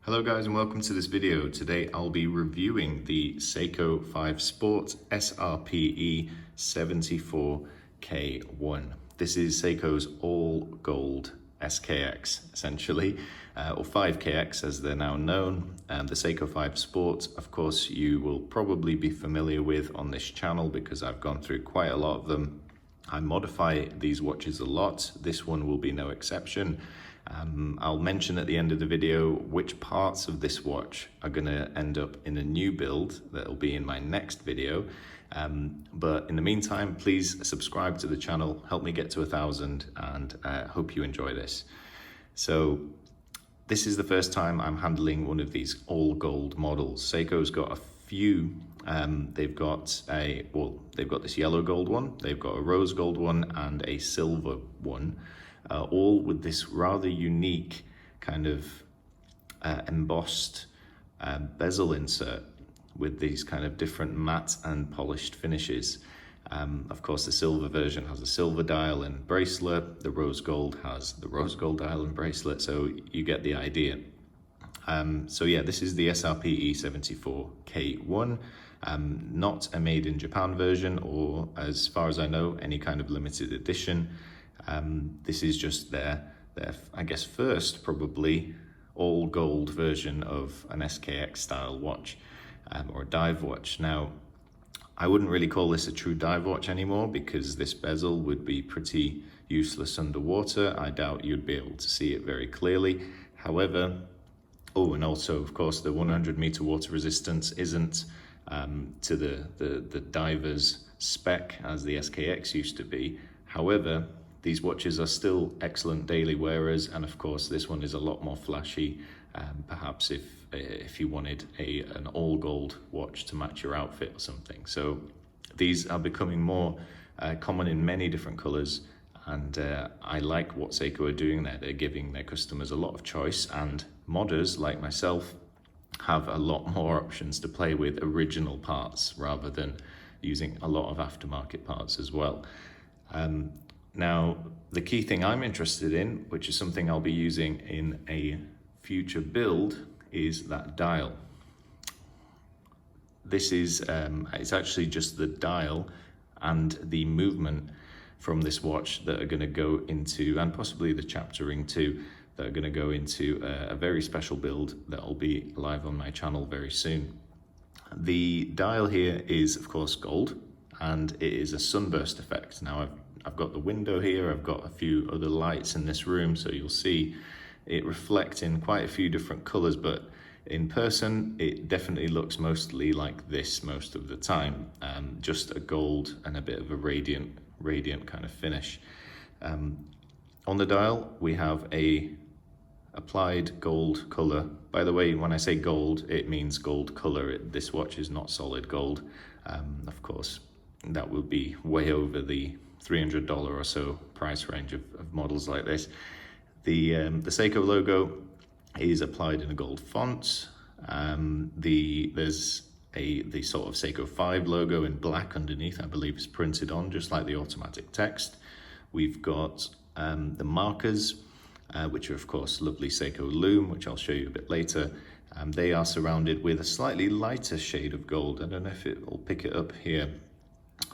Hello guys and welcome to this video. Today I'll be reviewing the Seiko 5 Sport SRPE74K1. This is Seiko's all gold SKX essentially, or 5KX as they're now known. The Seiko 5 Sport, of course, you will probably be familiar with on this channel because I've gone through quite a lot of them. I modify these watches a lot. This one will be no exception. I'll mention at the end of the video which parts of this watch are going to end up in a new build that'll be in my next video. But in the meantime, please subscribe to the channel, help me get to 1,000, and hope you enjoy this. So this is the first time I'm handling one of these all gold models. Seiko's got a few. They've got this yellow gold one, they've got a rose gold one, and a silver one. All with this rather unique kind of embossed bezel insert with these kind of different matte and polished finishes. Of course, the silver version has a silver dial and bracelet. The rose gold has the rose gold dial and bracelet, so you get the idea. So yeah, this is the SRPE74K1, not a made in Japan version, or as far as I know, any kind of limited edition. This is just their, I guess, first probably all gold version of an SKX style watch, or a dive watch. Now, I wouldn't really call this a true dive watch anymore because this bezel would be pretty useless underwater. I doubt you'd be able to see it very clearly. However, oh, and also, of course, the 100-meter water resistance isn't to the diver's spec as the SKX used to be. However, these watches are still excellent daily wearers, and of course this one is a lot more flashy, perhaps if you wanted an all gold watch to match your outfit or something. So these are becoming more common in many different colors, and I like what Seiko are doing there. They're giving their customers a lot of choice, and modders like myself have a lot more options to play with original parts rather than using a lot of aftermarket parts as well. Now, the key thing I'm interested in, which is something I'll be using in a future build, is that dial. This is, it's actually just the dial and the movement from this watch that are going to go into, and possibly the chapter ring too, that are going to go into a very special build that will be live on my channel very soon. The dial here is, of course, gold, and it is a sunburst effect. Now, I've got the window here, I've got a few other lights in this room, so you'll see it reflect in quite a few different colors, but in person it definitely looks mostly like this most of the time, just a gold and a bit of a radiant kind of finish. On the dial we have a applied gold color. By the way, when I say gold, it means gold color. This watch is not solid gold. Of course, that will be way over the $300 or so price range of models like this. The Seiko logo is applied in a gold font. There's the sort of Seiko 5 logo in black underneath, I believe is printed on, just like the automatic text. We've got the markers, which are of course lovely Seiko Loom, which I'll show you a bit later. They are surrounded with a slightly lighter shade of gold. I don't know if it will pick it up here,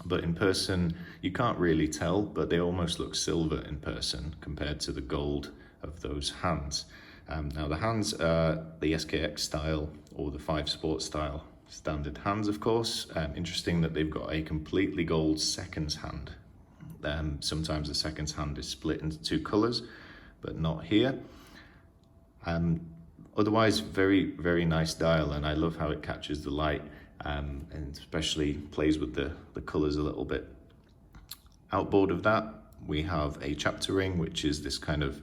but in person you can't really tell, but they almost look silver in person compared to the gold of those hands. Now the hands are the SKX style or the 5 Sport style standard hands, of course. Interesting that they've got a completely gold seconds hand. Sometimes the seconds hand is split into two colors, but not here. Otherwise, very nice dial, and I love how it catches the light. And especially plays with the colors a little bit. Outboard of that, we have a chapter ring, which is this kind of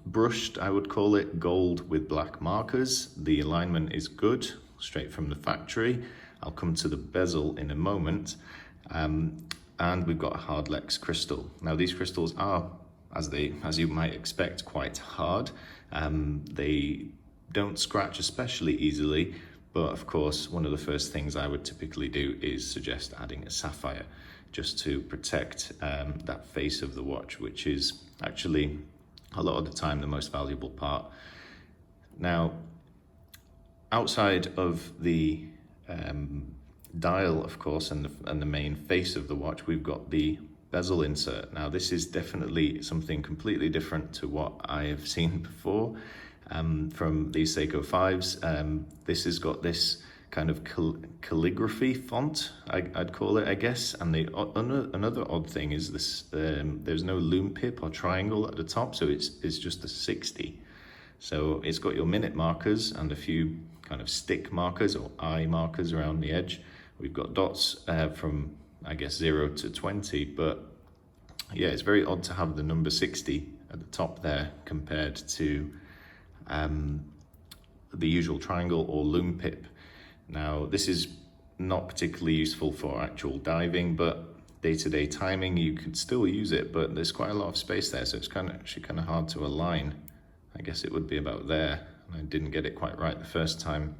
brushed, I would call it, gold with black markers. The alignment is good, straight from the factory. I'll come to the bezel in a moment. And we've got a hardlex crystal. Now these crystals are, as you might expect, quite hard. They don't scratch especially easily, but of course, one of the first things I would typically do is suggest adding a sapphire, just to protect that face of the watch, which is actually a lot of the time the most valuable part. Now, outside of the dial, of course, and the main face of the watch, we've got the bezel insert. Now, this is definitely something completely different to what I have seen before from these Seiko 5s. This has got this kind of calligraphy font, I'd call it, I guess. And the another odd thing is this: there's no loom pip or triangle at the top, so it's just a 60. So it's got your minute markers and a few kind of stick markers or eye markers around the edge. We've got dots from, I guess, 0 to 20, but yeah, it's very odd to have the number 60 at the top there compared to the usual triangle or loom pip. Now, this is not particularly useful for actual diving, but day-to-day timing, you could still use it, but there's quite a lot of space there, so it's actually kind of hard to align. I guess it would be about there, and I didn't get it quite right the first time,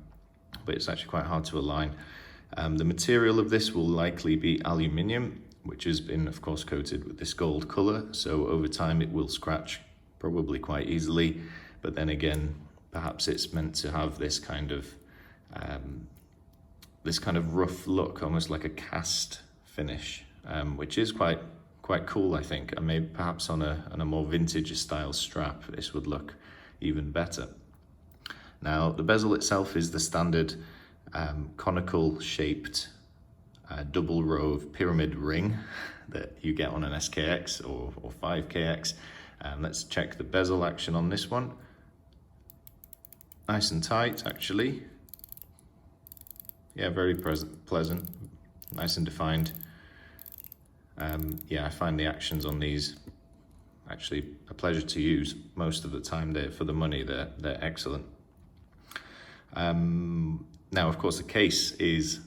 but it's actually quite hard to align. The material of this will likely be aluminium, which has been, of course, coated with this gold color, so over time it will scratch probably quite easily, but then again, perhaps it's meant to have this kind of rough look, almost like a cast finish, which is quite cool, I think. And maybe perhaps on a more vintage style strap, this would look even better. Now, the bezel itself is the standard conical shaped double row of pyramid ring that you get on an SKX or 5KX. Let's check the bezel action on this one. Nice and tight, actually. Yeah, very pleasant, nice and defined. Yeah, I find the actions on these actually a pleasure to use most of the time. For the money, they're excellent. Now, of course, the case is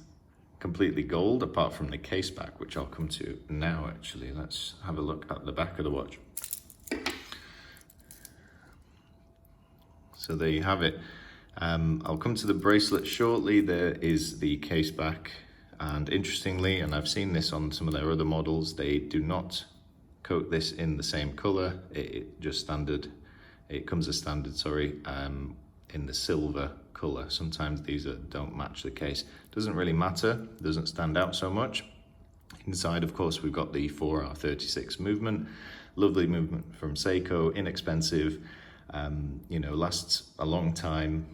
completely gold, apart from the case back, which I'll come to now, actually. Let's have a look at the back of the watch. So there you have it. I'll come to the bracelet shortly. There is the case back, and interestingly, and I've seen this on some of their other models, they do not coat this in the same color. It comes as standard, sorry, in the silver color. Sometimes these don't match the case. Doesn't really matter, doesn't stand out so much. Inside, of course, we've got the 4R36 movement. Lovely movement from Seiko, inexpensive. You know, lasts a long time.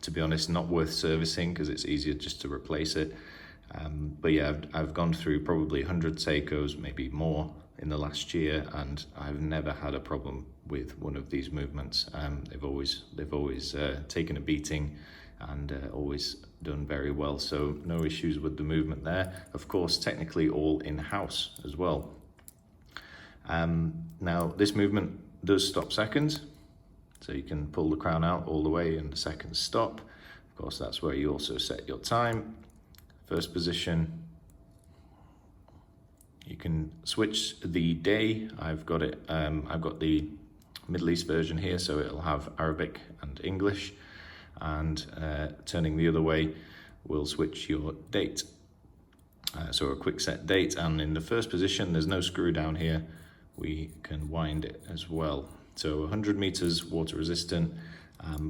To be honest, not worth servicing because it's easier just to replace it. But yeah, I've gone through probably 100 Seikos, maybe more in the last year, and I've never had a problem with one of these movements. They've always taken a beating and always done very well. So no issues with the movement there. Of course, technically all in-house as well. Now this movement does stop seconds, so you can pull the crown out all the way and the seconds stop. Of course, that's where you also set your time. First position, you can switch the day. I've got the Middle East version here, so it'll have Arabic and English, and turning the other way will switch your date. So a quick set date, and in the first position, there's no screw down here. We can wind it as well. So 100 meters water resistant.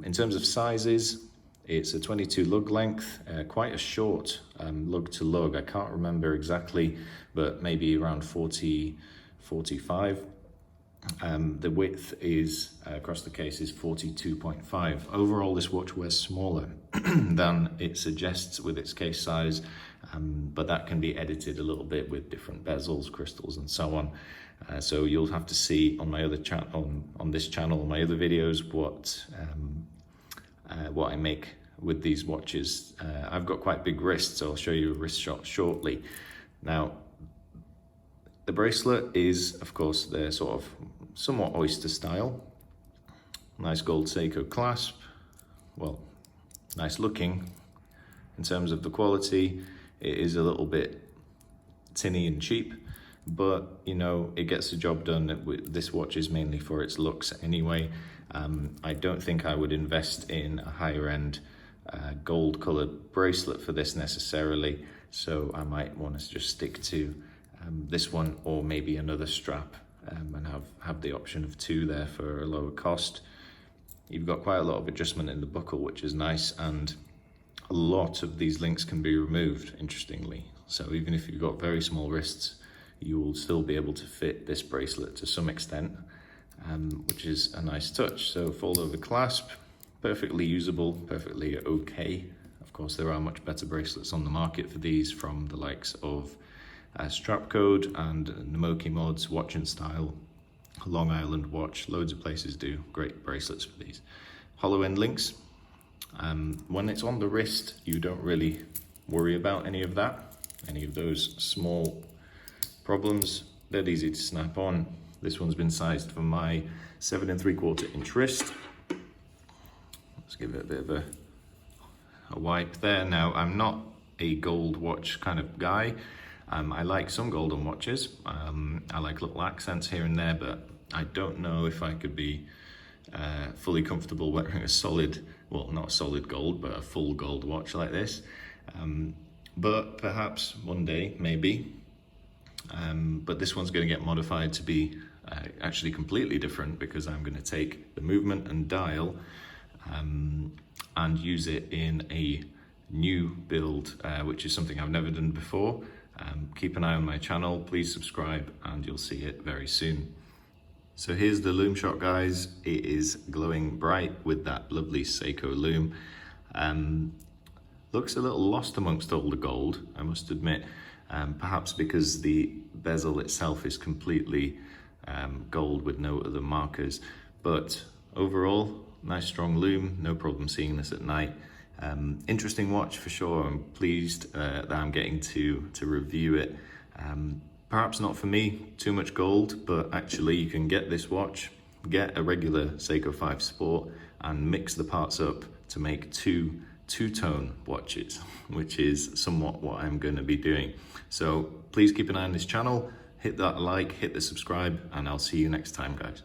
In terms of sizes, it's a 22 lug length, quite a short lug to lug. I can't remember exactly, but maybe around 40, 45. The width is across the case is 42.5. Overall, this watch wears smaller than it suggests with its case size, but that can be edited a little bit with different bezels, crystals, and so on. So you'll have to see on my other on this channel, my other videos, what I make with these watches. I've got quite big wrists, so I'll show you a wrist shot shortly. Now, the bracelet is, of course, they're sort of somewhat oyster style. Nice gold Seiko clasp. Well, nice looking. In terms of the quality, it is a little bit tinny and cheap, but you know, it gets the job done. This watch is mainly for its looks anyway. I don't think I would invest in a higher end gold colored bracelet for this necessarily, so I might want to just stick to this one, or maybe another strap, and have the option of two there for a lower cost. you've got quite a lot of adjustment in the buckle, which is nice, and a lot of these links can be removed, interestingly. So even if you've got very small wrists, you will still be able to fit this bracelet to some extent, which is a nice touch. So fold over clasp, perfectly usable, perfectly okay. Of course, there are much better bracelets on the market for these, from the likes of Strap Code and NamokiMODS, Watch and Style, Long Island Watch. Loads of places do great bracelets for these. Hollow end links. When it's on the wrist, you don't really worry about any of that, any of those small problems. They're easy to snap on. This one's been sized for my 7 3/4 inch wrist. Let's give it a bit of a wipe there. Now, I'm not a gold watch kind of guy. I like some golden watches. I like little accents here and there, but I don't know if I could be fully comfortable wearing a solid, well, not solid gold, but a full gold watch like this. But perhaps one day, maybe. But this one's going to get modified to be actually completely different, because I'm going to take the movement and dial and use it in a new build, which is something I've never done before. Keep an eye on my channel, please subscribe, and you'll see it very soon. So here's the Loom shot, guys. It is glowing bright with that lovely Seiko Loom. Looks a little lost amongst all the gold, I must admit, perhaps because the bezel itself is completely gold with no other markers. But overall, nice strong Loom, no problem seeing this at night. Interesting watch for sure. I'm pleased that I'm getting to review it. Perhaps not for me, too much gold, but actually you can get this watch, get a regular Seiko 5 Sport, and mix the parts up to make two-tone watches, which is somewhat what I'm going to be doing. So please keep an eye on this channel, hit that like, hit the subscribe, and I'll see you next time, guys.